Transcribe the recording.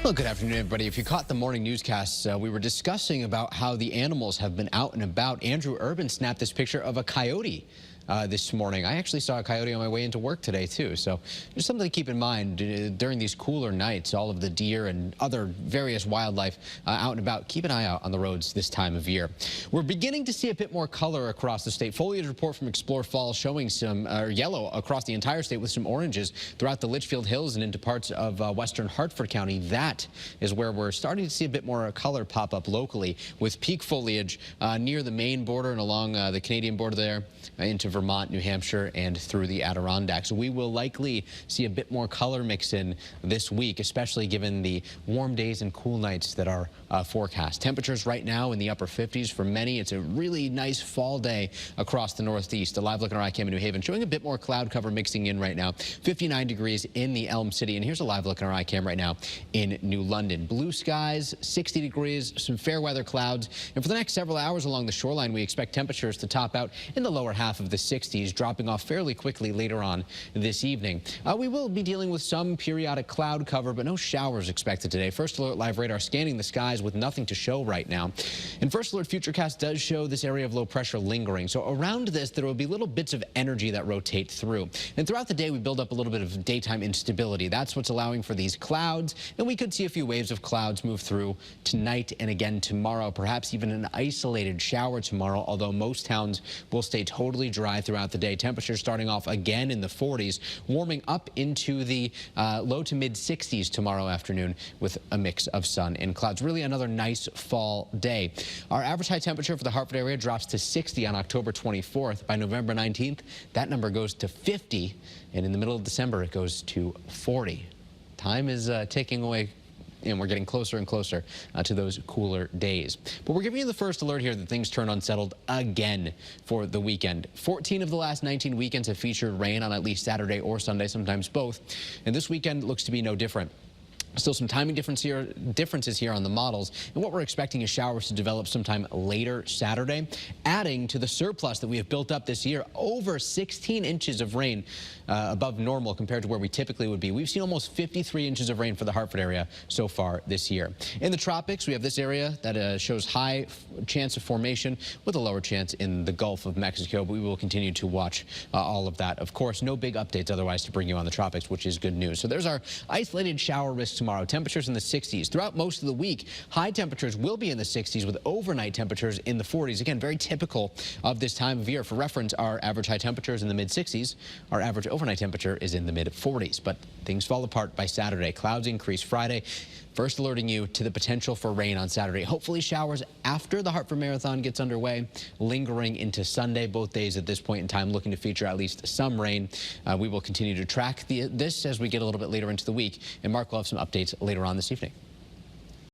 Well, good afternoon, everybody. If you caught the morning newscasts, we were discussing about how the animals have been out and about. Andrew Urban snapped this picture of a coyote this morning. I actually saw a coyote on my way into work today, too. So there's something to keep in mind during these cooler nights. All of the deer and other various wildlife out and about. Keep an eye out on the roads this time of year. We're beginning to see a bit more color across the state. Foliage report from Explore Fall showing some yellow across the entire state with some oranges throughout the Litchfield Hills and into parts of western Hartford County. That is where we're starting to see a bit more color pop up locally with peak foliage near the Maine border and along the Canadian border there into Vermont, New Hampshire, and through the Adirondacks. We will likely see a bit more color mix in this week, especially given the warm days and cool nights that are forecast. Temperatures right now in the upper 50s for many. It's a really nice fall day across the Northeast. A live look at our iCam in New Haven showing a bit more cloud cover mixing in right now. 59 degrees in the Elm City, and here's a live look at our iCam right now in New London. Blue skies, 60 degrees, some fair weather clouds, and for the next several hours along the shoreline, we expect temperatures to top out in the lower half of the 60s, dropping off fairly quickly later on this evening. We will be dealing with some periodic cloud cover, but no showers expected today. First Alert Live Radar scanning the skies with nothing to show right now. And First Alert Futurecast does show this area of low pressure lingering. So around this, there will be little bits of energy that rotate through. And throughout the day, we build up a little bit of daytime instability. That's what's allowing for these clouds. And we could see a few waves of clouds move through tonight and again tomorrow, perhaps even an isolated shower tomorrow, although most towns will stay totally dry throughout the day. Temperatures starting off again in the 40s, warming up into the low to mid 60s tomorrow afternoon with a mix of sun and clouds. Really another nice fall day. Our average high temperature for the Hartford area drops to 60 on October 24th. By November 19th, that number goes to 50, and in the middle of December, it goes to 40. Time is ticking away, and we're getting closer and closer to those cooler days. But we're giving you the first alert here that things turn unsettled again for the weekend. 14 of the last 19 weekends have featured rain on at least Saturday or Sunday, sometimes both. And this weekend looks to be no different. Still some timing differences here on the models, and what we're expecting is showers to develop sometime later Saturday, adding to the surplus that we have built up this year. Over 16 inches of rain above normal compared to where we typically would be. We've seen almost 53 inches of rain for the Hartford area so far this year. In the tropics, we have this area that shows high chance of formation with a lower chance in the Gulf of Mexico, but we will continue to watch all of that. Of course, no big updates otherwise to bring you on the tropics, which is good news. So there's our isolated shower risk tomorrow. Temperatures in the 60s. Throughout most of the week, high temperatures will be in the 60s with overnight temperatures in the 40s. Again, very typical of this time of year. For reference, our average high temperature is in the mid 60s. Our average overnight temperature is in the mid 40s. But things fall apart by Saturday. Clouds increase Friday. First alerting you to the potential for rain on Saturday. Hopefully showers after the Hartford Marathon gets underway, lingering into Sunday. Both days at this point in time looking to feature at least some rain. We will continue to track this as we get a little bit later into the week. And Mark will have some updates later on this evening.